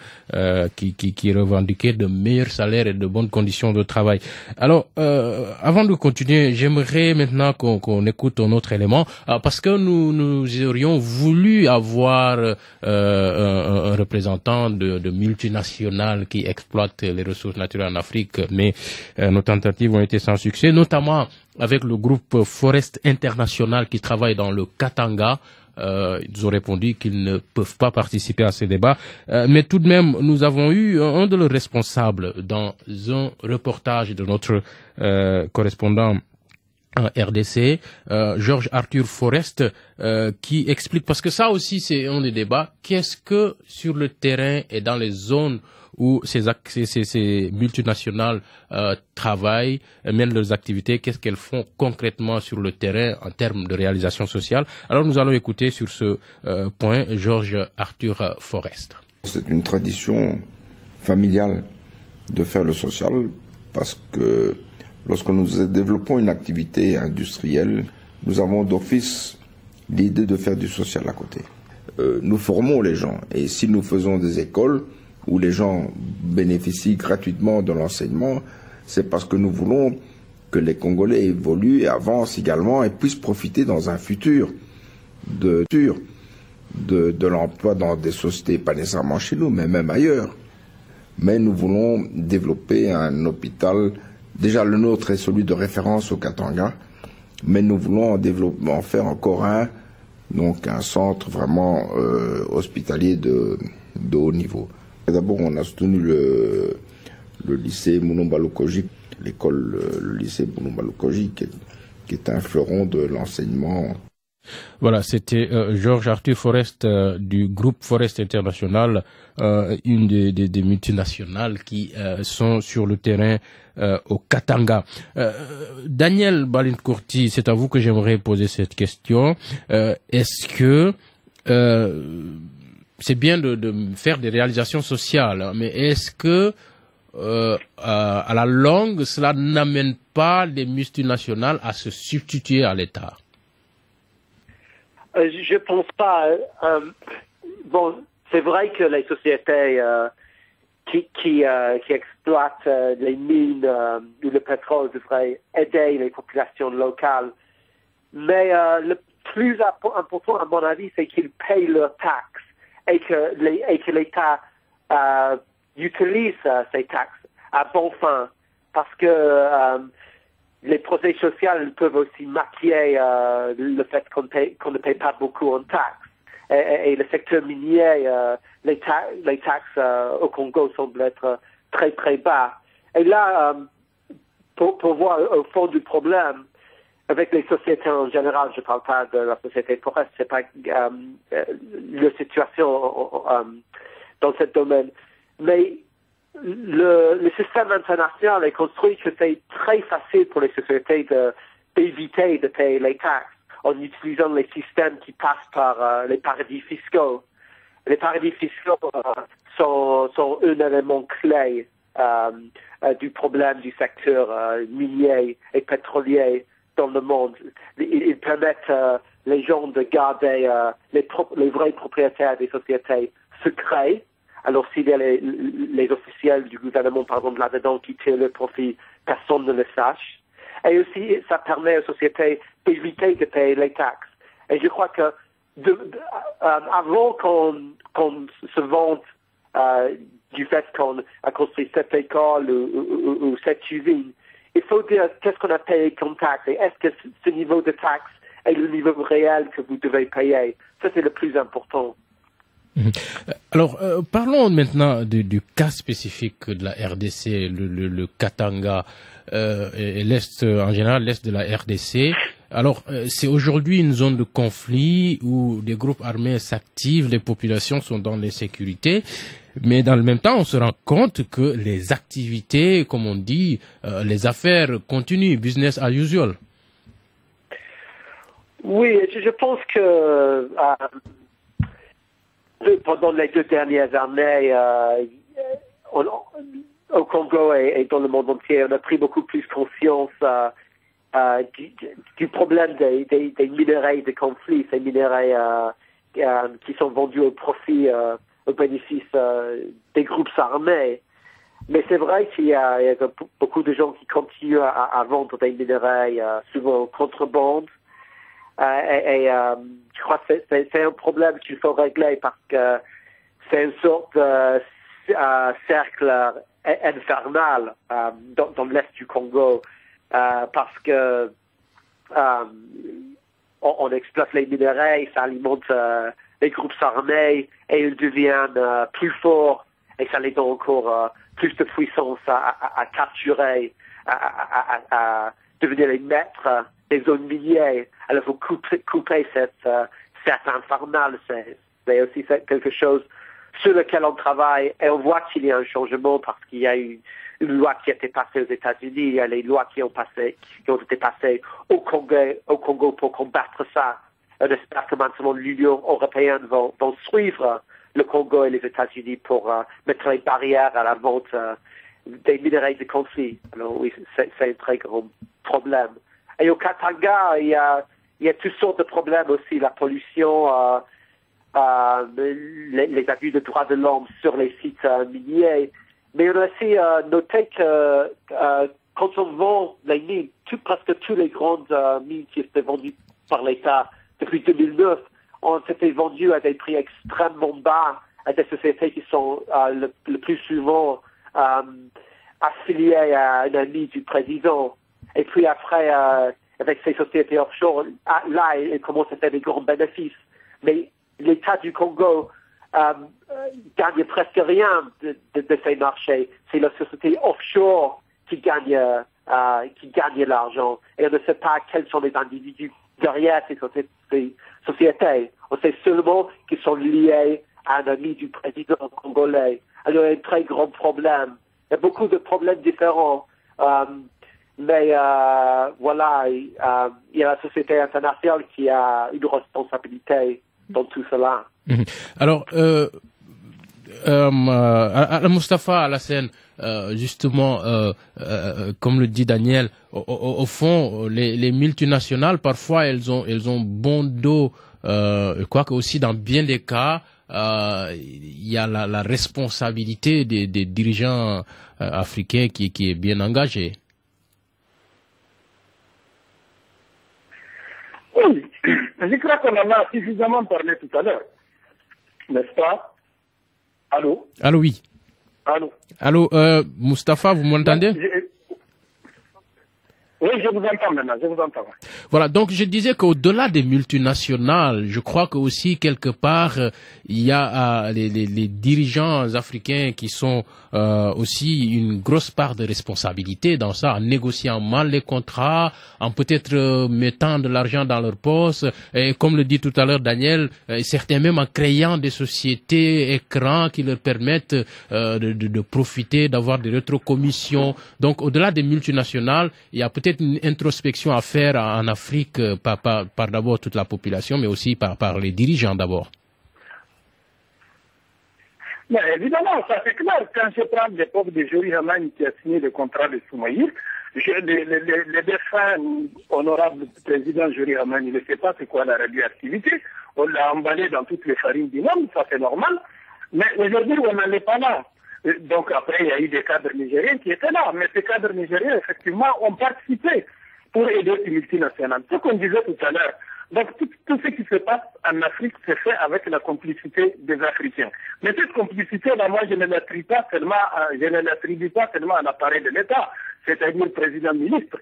qui revendiquaient de meilleurs salaires et de bonnes conditions de travail. Alors, avant de continuer, j'aimerais maintenant qu'on écoute un autre élément parce que nous aurions voulu avoir un représentant de multinationales qui exploitent les ressources naturelles en Afrique, mais nos tentatives ont été sans succès, notamment avec le groupe Forest International qui travaille dans le Katanga. Ils ont répondu qu'ils ne peuvent pas participer à ces débats. Mais tout de même, nous avons eu un de leurs responsables dans un reportage de notre correspondant en RDC, Georges Arthur Forest, qui explique, parce que ça aussi c'est un des débats, qu'est-ce que sur le terrain et dans les zones où ces multinationales travaillent, mènent leurs activités, qu'est-ce qu'elles font concrètement sur le terrain en termes de réalisation sociale. Alors nous allons écouter sur ce point Georges Arthur Forest. C'est une tradition familiale de faire le social parce que lorsque nous développons une activité industrielle, nous avons d'office l'idée de faire du social à côté. Nous formons les gens et si nous faisons des écoles où les gens bénéficient gratuitement de l'enseignement, c'est parce que nous voulons que les Congolais évoluent et avancent également et puissent profiter dans un futur de l'emploi dans des sociétés, pas nécessairement chez nous, mais même ailleurs. Mais nous voulons développer un hôpital. Déjà, le nôtre est celui de référence au Katanga, mais nous voulons en faire encore un, donc un centre vraiment hospitalier de haut niveau. D'abord, on a soutenu le lycée Mulumba Lukoji, le lycée Mulumba Lukoji, qui est un fleuron de l'enseignement. Voilà, c'était Georges Arthur Forest du groupe Forest International, une des multinationales qui sont sur le terrain au Katanga. Daniel Balin-Kourti, c'est à vous que j'aimerais poser cette question. Est-ce que c'est bien de faire des réalisations sociales, mais est-ce que à la longue, cela n'amène pas les multinationales à se substituer à l'État? Je pense pas. Bon, c'est vrai que les sociétés qui exploitent les mines ou le pétrole devraient aider les populations locales, mais le plus important, à mon avis, c'est qu'ils payent leurs taxes et que l'État utilise ces taxes à bon fin, parce que les projets sociaux peuvent aussi maquiller le fait qu'on ne paye pas beaucoup en taxes. Et le secteur minier, les taxes au Congo semblent être très très bas. Et là, pour voir au fond du problème, avec les sociétés en général, je ne parle pas de la société Forest, c'est pas la situation dans ce domaine. Mais le système international est construit que c'est très facile pour les sociétés d'éviter de payer les taxes en utilisant les systèmes qui passent par les paradis fiscaux. Les paradis fiscaux sont un élément clé du problème du secteur minier et pétrolier dans le monde. Ils permettent les gens de garder les vrais propriétaires des sociétés secrets. Alors s'il y a les officiels du gouvernement, par exemple, là-dedans qui tirent le profit, personne ne le sache. Et aussi, ça permet aux sociétés d'éviter de payer les taxes. Et je crois que avant qu'on se vante du fait qu'on a construit cette école ou cette usine, il faut dire qu'est-ce qu'on a payé comme taxe et est-ce que ce niveau de taxe est le niveau réel que vous devez payer. Ça, c'est le plus important. Alors, parlons maintenant du cas spécifique de la RDC, le Katanga et l'Est, en général, l'Est de la RDC. Alors, c'est aujourd'hui une zone de conflit où des groupes armés s'activent, les populations sont dans l'insécurité, mais dans le même temps, on se rend compte que les activités, comme on dit, les affaires continuent, business as usual. Oui, je pense que pendant les 2 dernières années, au Congo et dans le monde entier, on a pris beaucoup plus conscience du problème des minerais de conflit, ces minerais qui sont vendus au profit, au bénéfice des groupes armés. Mais c'est vrai qu'il y a beaucoup de gens qui continuent à vendre des minerais, souvent en contrebande. Je crois que c'est un problème qu'il faut régler parce que c'est une sorte de cercle infernal dans l'est du Congo parce que on exploite les minerais, ça alimente les groupes armés et ils deviennent plus forts et ça les donne encore plus de puissance à capturer, à devenir les maîtres des zones minières. Alors il faut couper cette infernal. C'est aussi quelque chose sur lequel on travaille et on voit qu'il y a un changement parce qu'il y a une loi qui a été passée aux États-Unis, il y a les lois qui ont été passées au Congo pour combattre ça. On espère que maintenant l'Union européenne va suivre le Congo et les États-Unis pour mettre les barrières à la vente des minerais de conflit. Alors oui, c'est un très grand problème. Et au Katanga, il y a toutes sortes de problèmes aussi, la pollution, les abus de droits de l'homme sur les sites miniers. Mais on a aussi noté que quand on vend les mines, presque toutes les grandes mines qui étaient vendues par l'État depuis 2009 ont été vendues à des prix extrêmement bas à des sociétés qui sont le plus souvent affiliées à un ami du président. Et puis après, avec ces sociétés offshore, là, ils commencent à faire des grands bénéfices. Mais l'État du Congo gagne presque rien de ces marchés. C'est la société offshore qui gagne l'argent. Et on ne sait pas quels sont les individus derrière ces sociétés. On sait seulement qu'ils sont liés à un ami du président congolais. Alors il y a un très grand problème. Il y a beaucoup de problèmes différents. Mais voilà, il y a la société internationale qui a une responsabilité dans tout cela. Alors, Moustapha Alassane, justement, comme le dit Daniel, au fond, les multinationales, parfois, elles ont bon dos. Je crois qu'aussi dans bien des cas, il y a la responsabilité des dirigeants africains qui est bien engagée. Oui, je crois qu'on en a suffisamment parlé tout à l'heure, n'est-ce pas? Allô? Allô, oui. Allô? Allô, Moustapha, vous m'entendez? Oui, je vous entends maintenant, je vous entends. Voilà, donc je disais qu'au-delà des multinationales, je crois que aussi quelque part, il y a les dirigeants africains qui sont aussi une grosse part de responsabilité dans ça, en négociant mal les contrats, en peut-être mettant de l'argent dans leur poche, et comme le dit tout à l'heure Daniel, certains même en créant des sociétés écrans qui leur permettent de profiter, d'avoir des rétrocommissions. Donc au-delà des multinationales, il y a peut-être une introspection à faire en Afrique par d'abord toute la population, mais aussi par les dirigeants d'abord. Mais évidemment, ça c'est clair. Quand je prends l'époque de Jori Hamani qui a signé le contrat de Soumaïr, le défunt honorable président Jori Hamani ne sait pas c'est quoi la radioactivité. On l'a emballé dans toutes les farines du monde, ça c'est normal. Mais aujourd'hui, on n'en est pas là. Donc après, il y a eu des cadres nigériens qui étaient là. Mais ces cadres nigériens, effectivement, ont participé pour aider ces multinationales. Ce qu'on disait tout à l'heure. Donc tout ce qui se passe en Afrique se fait avec la complicité des Africains. Mais cette complicité-là, moi, je ne l'attribue pas seulement à l'appareil de l'État, c'est-à-dire président-ministre.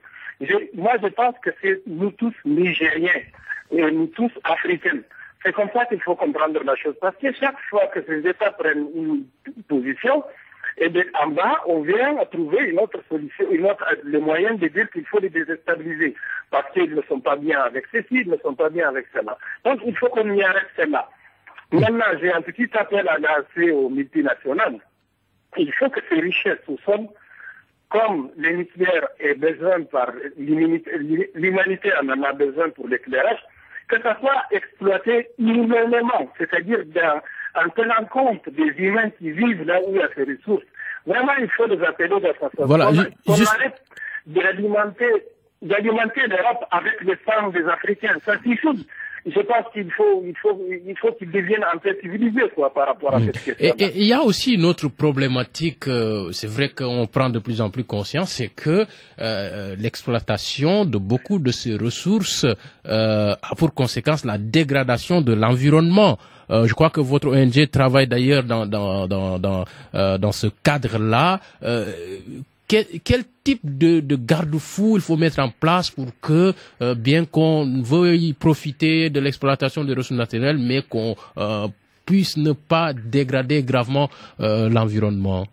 Moi, je pense que c'est nous tous Nigériens et nous tous Africains. C'est comme ça qu'il faut comprendre la chose. Parce que chaque fois que ces États prennent une position, et en bas, on vient à trouver une autre solution, le moyen de dire qu'il faut les déstabiliser. Parce qu'ils ne sont pas bien avec ceci, ils ne sont pas bien avec cela. Donc, il faut qu'on y arrête cela. Maintenant, j'ai un petit appel à lancer aux multinationales. Il faut que ces richesses sous-sol, comme le nucléaire est besoin par l'humanité en a besoin pour l'éclairage, que ça soit exploité humainement, c'est-à-dire en tenant compte des humains qui vivent là où il y a ces ressources. Vraiment, il faut les appeler de façon. Voilà, on arrête d'alimenter l'Europe avec le sang des Africains. Ça suffit. Je pense qu'il faut qu'ils deviennent un peu civilisés, quoi, par rapport à cette question. Et il y a aussi une autre problématique, c'est vrai qu'on prend de plus en plus conscience, c'est que l'exploitation de beaucoup de ces ressources a pour conséquence la dégradation de l'environnement. Je crois que votre ONG travaille d'ailleurs dans ce cadre-là. Quel type de garde-fou il faut mettre en place pour que, bien qu'on veuille profiter de l'exploitation des ressources naturelles, mais qu'on puisse ne pas dégrader gravement l'environnement?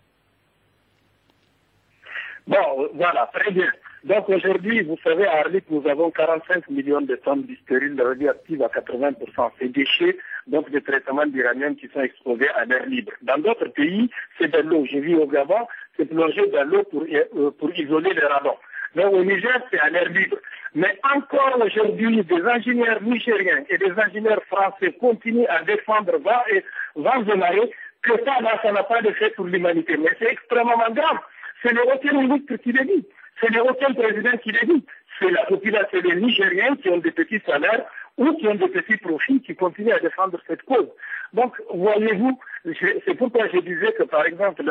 Bon, voilà, très bien. Donc aujourd'hui, vous savez, à Arlit, nous avons 45 millions de tonnes de stérile radioactives à 80%. Ces déchets, donc des traitements d'uranium qui sont exposés à l'air libre. Dans d'autres pays, c'est de l'eau. J'ai vu au Gabon, c'est plongé dans l'eau pour isoler les radons. Donc au Niger, c'est à l'air libre. Mais encore aujourd'hui, des ingénieurs nigériens et des ingénieurs français continuent à défendre vents et marées que ça n'a pas d'effet pour l'humanité. Mais c'est extrêmement grave. Ce n'est aucun ministre qui le dit. Ce n'est aucun président qui le dit. C'est la population des Nigériens qui ont des petits salaires ou qui ont des petits profits qui continuent à défendre cette cause. Donc, voyez-vous, c'est pourquoi je disais que, par exemple,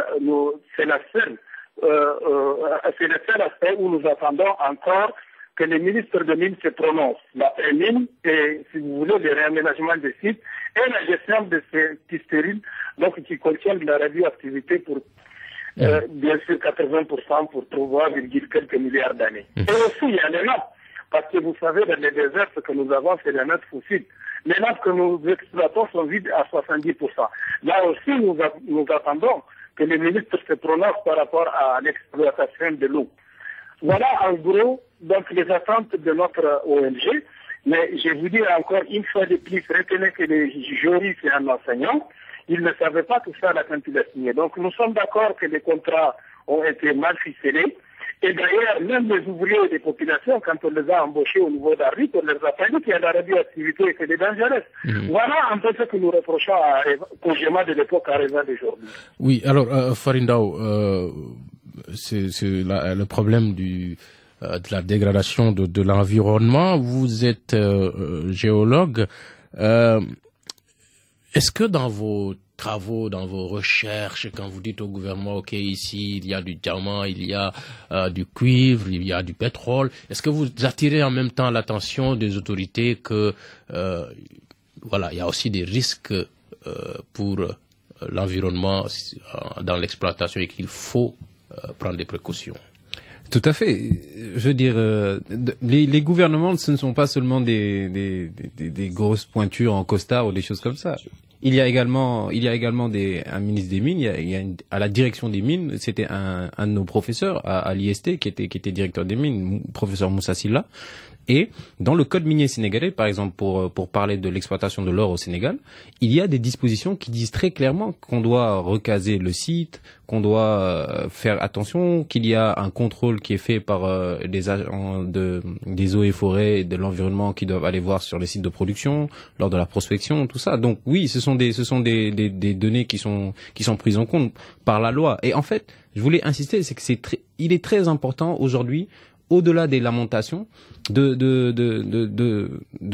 c'est le seul aspect où nous attendons encore que les ministres de mines se prononcent. La mine et, si vous voulez, le réaménagement des sites et la gestion de ces petits stériles, donc qui contiennent de la radioactivité pour bien sûr 80% pour 3,quelques milliards d'années. Et aussi, il y a les nappes, parce que vous savez, dans les déserts, ce que nous avons, c'est les nappes fossiles. Les nappes que nous exploitons sont vides à 70%. Là aussi, nous attendons que les ministres se prononcent par rapport à l'exploitation de l'eau. Voilà, en gros, donc les attentes de notre ONG. Mais je vous dis encore une fois de plus, retenez que les Jori, c'est un enseignant. Il ne savait pas tout ça quand il a signé. Donc nous sommes d'accord que les contrats ont été mal ficelés. Et d'ailleurs, même les ouvriers des populations, quand on les a embauchés au niveau d'Arlit, on leur a pas dit qu'il y a de la radioactivité et que c'est dangereux. Voilà un peu ce que nous reprochons au Cogema de l'époque à Reza d'aujourd'hui. Oui, alors Farindao, c'est le problème de la dégradation de l'environnement. Vous êtes géologue. Est-ce que dans vos travaux, dans vos recherches, quand vous dites au gouvernement, OK, ici, il y a du diamant, il y a du cuivre, il y a du pétrole, est-ce que vous attirez en même temps l'attention des autorités que, voilà, il y a aussi des risques pour l'environnement dans l'exploitation et qu'il faut prendre des précautions? Tout à fait. Je veux dire, les gouvernements, ce ne sont pas seulement des grosses pointures en costard ou des choses comme ça. Il y a également un ministre des Mines. À la direction des Mines, c'était un de nos professeurs à l'IST qui était directeur des Mines, professeur Moussa Silla. Et dans le code minier sénégalais, par exemple, pour parler de l'exploitation de l'or au Sénégal, il y a des dispositions qui disent très clairement qu'on doit recaser le site, qu'on doit faire attention, qu'il y a un contrôle qui est fait par des agents des eaux et forêts et de l'environnement qui doivent aller voir sur les sites de production, lors de la prospection, tout ça. Donc oui, ce sont des données qui sont prises en compte par la loi. Et en fait, je voulais insister, c'est que il est très important aujourd'hui, au-delà des lamentations, de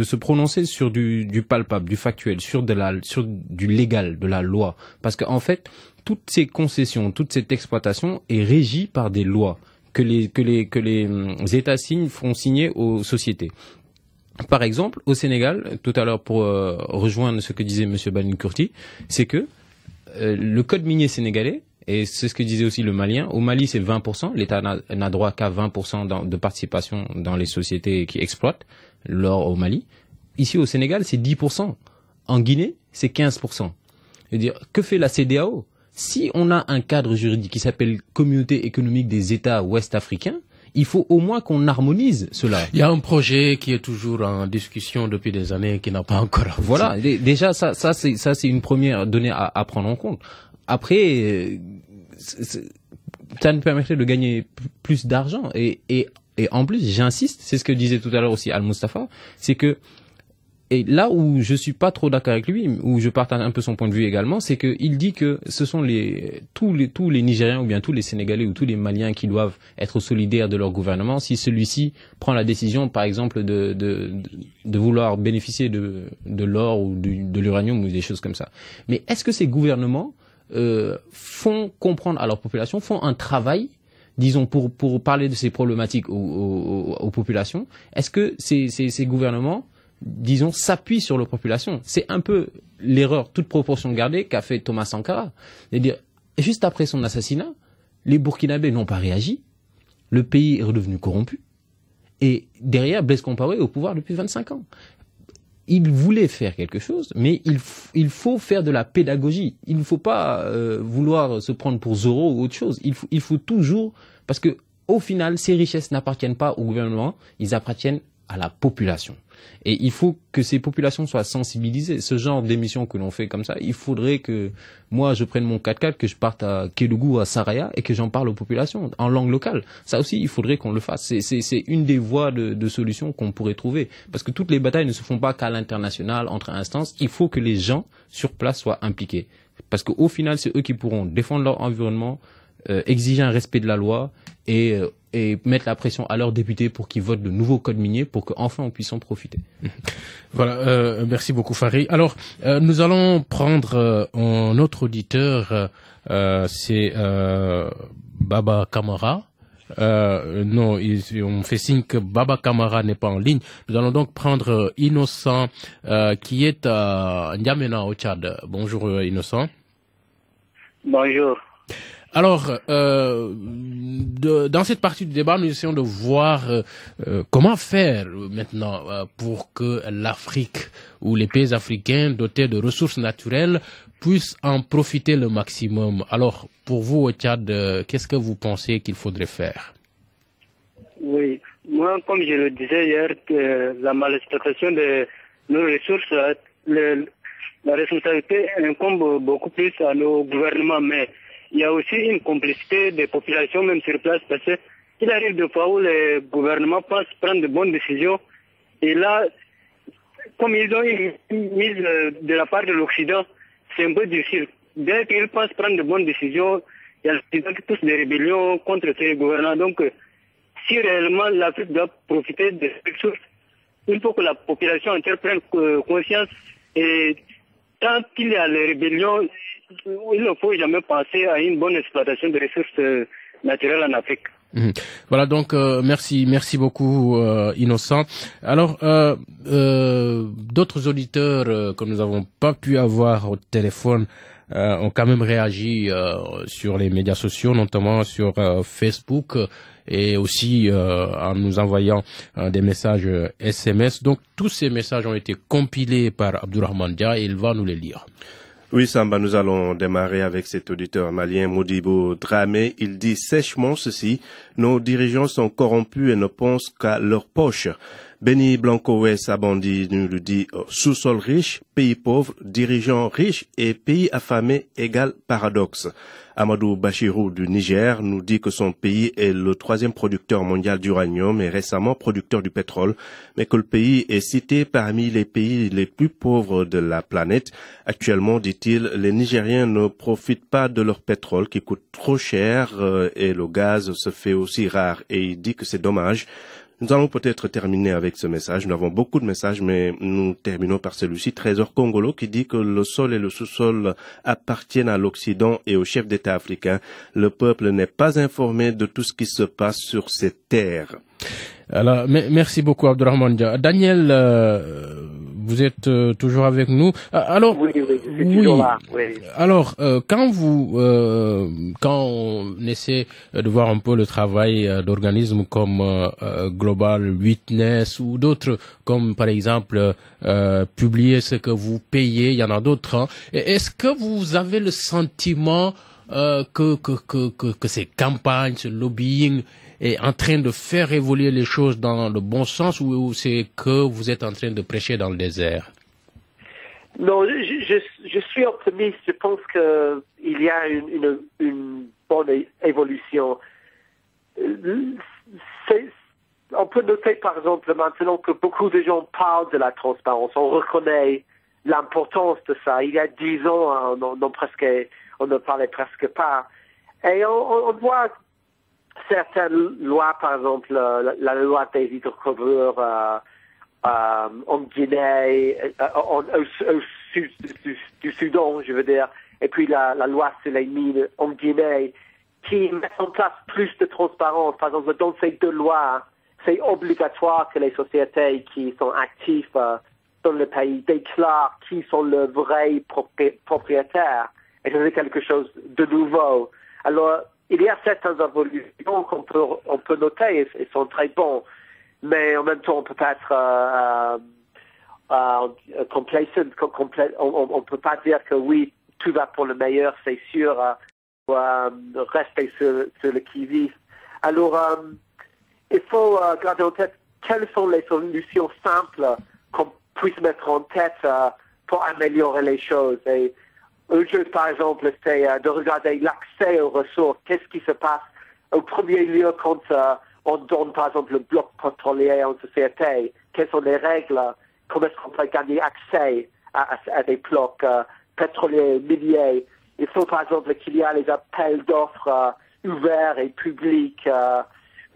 se prononcer sur du palpable, du factuel, sur du légal, de la loi. Parce qu'en fait, toutes ces concessions, toute cette exploitation est régie par des lois que les États font signer aux sociétés. Par exemple, au Sénégal, tout à l'heure pour rejoindre ce que disait M. Baline Kurti, c'est que le code minier sénégalais, et c'est ce que disait aussi le Malien. Au Mali, c'est 20%. L'État n'a droit qu'à 20% de participation dans les sociétés qui exploitent l'or au Mali. Ici, au Sénégal, c'est 10%. En Guinée, c'est 15%. C'est-à-dire, que fait la CEDEAO? Si on a un cadre juridique qui s'appelle Communauté économique des États ouest-africains, il faut au moins qu'on harmonise cela. Il y a un projet qui est toujours en discussion depuis des années, qui n'a pas encore avancé. Voilà. Déjà, ça, c'est une première donnée à prendre en compte. Après, ça nous permettrait de gagner plus d'argent et en plus, j'insiste, c'est ce que disait tout à l'heure aussi Al-Mustafa, c'est que, et là où je suis pas trop d'accord avec lui, où je partage un peu son point de vue également, c'est que il dit que ce sont tous les Nigériens ou bien tous les Sénégalais ou tous les Maliens qui doivent être solidaires de leur gouvernement si celui-ci prend la décision, par exemple, de vouloir bénéficier de l'or ou de l'uranium ou des choses comme ça. Mais est-ce que ces gouvernements font comprendre à leur population, font un travail, disons, pour parler de ces problématiques aux populations? Est-ce que ces gouvernements, disons, s'appuient sur leur population? C'est un peu l'erreur, toute proportion gardée, qu'a fait Thomas Sankara. C'est-à-dire, juste après son assassinat, les Burkinabés n'ont pas réagi, le pays est redevenu corrompu, et derrière, Blaise Compaoré est au pouvoir depuis 25 ans. Il voulait faire quelque chose, mais il faut faire de la pédagogie. Il ne faut pas vouloir se prendre pour Zorro ou autre chose. Il faut toujours, parce que au final, ces richesses n'appartiennent pas au gouvernement, ils appartiennent à la population. Et il faut que ces populations soient sensibilisées. Ce genre d'émission que l'on fait comme ça, il faudrait que moi je prenne mon 4x4, que je parte à Kédougou, à Saraya, et que j'en parle aux populations en langue locale. Ça aussi, il faudrait qu'on le fasse. C'est une des voies de solution qu'on pourrait trouver. Parce que toutes les batailles ne se font pas qu'à l'international, entre instances. Il faut que les gens sur place soient impliqués. Parce qu'au final, c'est eux qui pourront défendre leur environnement, exiger un respect de la loi et mettre la pression à leurs députés pour qu'ils votent le nouveau code minier pour qu'enfin on puisse en profiter. Voilà, merci beaucoup Fari. Alors, nous allons prendre un autre auditeur, c'est Baba Kamara. Non, on fait signe que Baba Kamara n'est pas en ligne. Nous allons donc prendre Innocent qui est à N'Djamena au Tchad. Bonjour Innocent. Bonjour. Alors, dans cette partie du débat, nous essayons de voir comment faire maintenant pour que l'Afrique ou les pays africains dotés de ressources naturelles puissent en profiter le maximum. Alors, pour vous au Tchad, qu'est-ce que vous pensez qu'il faudrait faire? Oui, moi, comme je le disais hier, que la malexploitation de nos ressources, la responsabilité incombe beaucoup plus à nos gouvernements, mais il y a aussi une complicité des populations même sur place parce qu'il arrive des fois où les gouvernements pensent prendre de bonnes décisions et là, comme ils ont une mise de la part de l'Occident, c'est un peu difficile. Dès qu'ils pensent prendre de bonnes décisions, il y a l'Occident qui pousse des rébellions contre ces gouvernants. Donc, si réellement l'Afrique doit profiter de ces ressources, il faut que la population entière prenne conscience et tant qu'il y a les rébellions, il ne faut jamais penser à une bonne exploitation des ressources naturelles en Afrique. Voilà, donc merci beaucoup Innocent. Alors d'autres auditeurs que nous n'avons pas pu avoir au téléphone ont quand même réagi sur les médias sociaux, notamment sur Facebook et aussi en nous envoyant des messages SMS. Donc tous ces messages ont été compilés par Abdourahmane Dia et il va nous les lire. Oui, Samba, nous allons démarrer avec cet auditeur malien Modibo Dramé. Il dit sèchement ceci: nos dirigeants sont corrompus et ne pensent qu'à leur poche. Benny Blanco Sabandi nous le dit: sous-sol riche, pays pauvre, dirigeants riches et pays affamés égale paradoxe. Amadou Bachirou du Niger nous dit que son pays est le 3e producteur mondial d'uranium et récemment producteur du pétrole, mais que le pays est cité parmi les pays les plus pauvres de la planète. Actuellement, dit-il, les Nigériens ne profitent pas de leur pétrole qui coûte trop cher et le gaz se fait aussi rare, et il dit que c'est dommage. Nous allons peut-être terminer avec ce message. Nous avons beaucoup de messages, mais nous terminons par celui-ci. Trésor Congolo qui dit que le sol et le sous-sol appartiennent à l'Occident et aux chefs d'État africains. Le peuple n'est pas informé de tout ce qui se passe sur ces terres. Alors, merci beaucoup Abdourahmane Dia. Daniel, vous êtes toujours avec nous. Alors, oui, je suis toujours là. Oui. Alors, quand on essaie de voir un peu le travail d'organismes comme Global Witness ou d'autres, comme par exemple publier ce que vous payez, il y en a d'autres. Hein. Est-ce que vous avez le sentiment que ces campagnes, ce lobbying est en train de faire évoluer les choses dans le bon sens, ou c'est que vous êtes en train de prêcher dans le désert? Non, je suis optimiste. Je pense qu'il y a une bonne évolution. On peut noter par exemple maintenant que beaucoup de gens parlent de la transparence. On reconnaît l'importance de ça. Il y a 10 ans, on ne parlait presque pas. Et on voit certaines lois, par exemple la loi des hydrocarbures en Guinée, au sud du Soudan, je veux dire, et puis la loi sur les mines en Guinée, qui met en place plus de transparence. Par exemple, dans ces 2 lois, c'est obligatoire que les sociétés qui sont actives dans le pays déclarent qui sont les vrais propriétaires. Et c'est quelque chose de nouveau. Alors, il y a certaines évolutions qu'on peut noter, et sont très bons, mais en même temps, on peut pas être complacent. On peut pas dire que oui, tout va pour le meilleur, c'est sûr. Rester sur le qui-vive. Alors, il faut garder en tête quelles sont les solutions simples qu'on puisse mettre en tête pour améliorer les choses. Et une chose, par exemple, c'est de regarder l'accès aux ressources. Qu'est-ce qui se passe au premier lieu quand on donne, par exemple, le bloc pétrolier en société? Quelles sont les règles? Comment est-ce qu'on peut gagner accès à des blocs pétroliers, miniers? Il faut, par exemple, qu'il y ait les appels d'offres ouverts et publics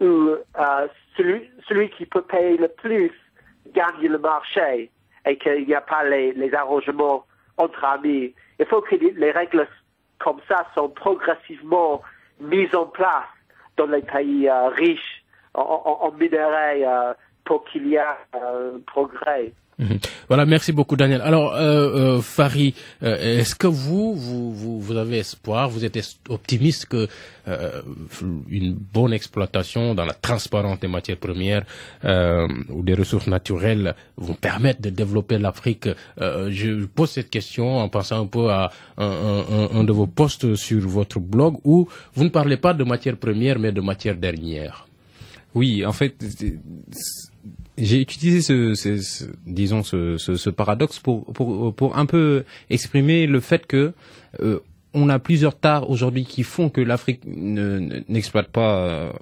où celui qui peut payer le plus gagne le marché et qu'il n'y a pas les arrangements entre amis. Il faut que les règles comme ça sont progressivement mises en place dans les pays riches en minerais pour qu'il y ait progrès. Voilà, merci beaucoup Daniel. Alors, Fari, est-ce que vous avez espoir, vous êtes optimiste que une bonne exploitation dans la transparence des matières premières ou des ressources naturelles vont permettre de développer l'Afrique? Je pose cette question en pensant un peu à un de vos posts sur votre blog où vous ne parlez pas de matières premières mais de matières dernières. Oui, en fait, j'ai utilisé ce paradoxe pour un peu exprimer le fait que on a plusieurs tares aujourd'hui qui font que l'Afrique n'exploite pas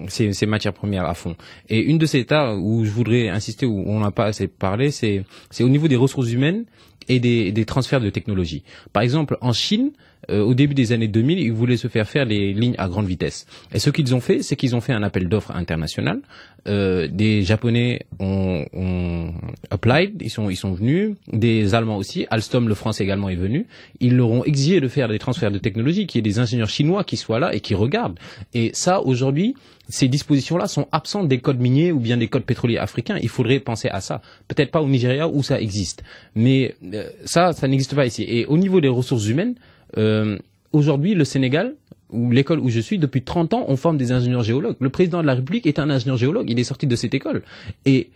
ses matières premières à fond. Et une de ces tares où je voudrais insister, où on n'a pas assez parlé, c'est au niveau des ressources humaines et des transferts de technologie. Par exemple, en Chine, au début des années 2000, ils voulaient se faire des lignes à grande vitesse. Et ce qu'ils ont fait, c'est qu'ils ont fait un appel d'offres international. Des Japonais ont applied, ils sont venus, des Allemands aussi, Alstom, le français également, est venu. Ils leur ont exigé de faire des transferts de technologie, qu'il y ait des ingénieurs chinois qui soient là et qui regardent. Et ça, aujourd'hui, ces dispositions-là sont absentes des codes miniers ou bien des codes pétroliers africains. Il faudrait penser à ça. Peut-être pas au Nigeria où ça existe, mais ça n'existe pas ici. Et au niveau des ressources humaines, aujourd'hui, le Sénégal, ou l'école où je suis, depuis 30 ans, on forme des ingénieurs géologues. Le président de la République est un ingénieur géologue. Il est sorti de cette école. Et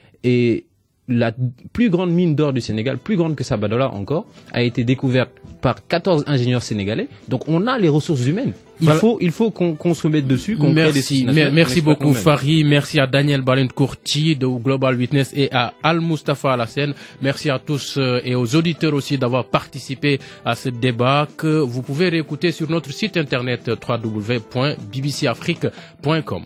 la plus grande mine d'or du Sénégal, plus grande que Sabadola encore, a été découverte par 14 ingénieurs sénégalais. Donc on a les ressources humaines. Il faut qu'on se mette dessus, qu'on crée des sites nationaux. Merci beaucoup Fari, merci à Daniel Balint-Courti de Global Witness et à Al-Mustafa Alassane. Merci à tous et aux auditeurs aussi d'avoir participé à ce débat que vous pouvez réécouter sur notre site internet www.bbcafrique.com.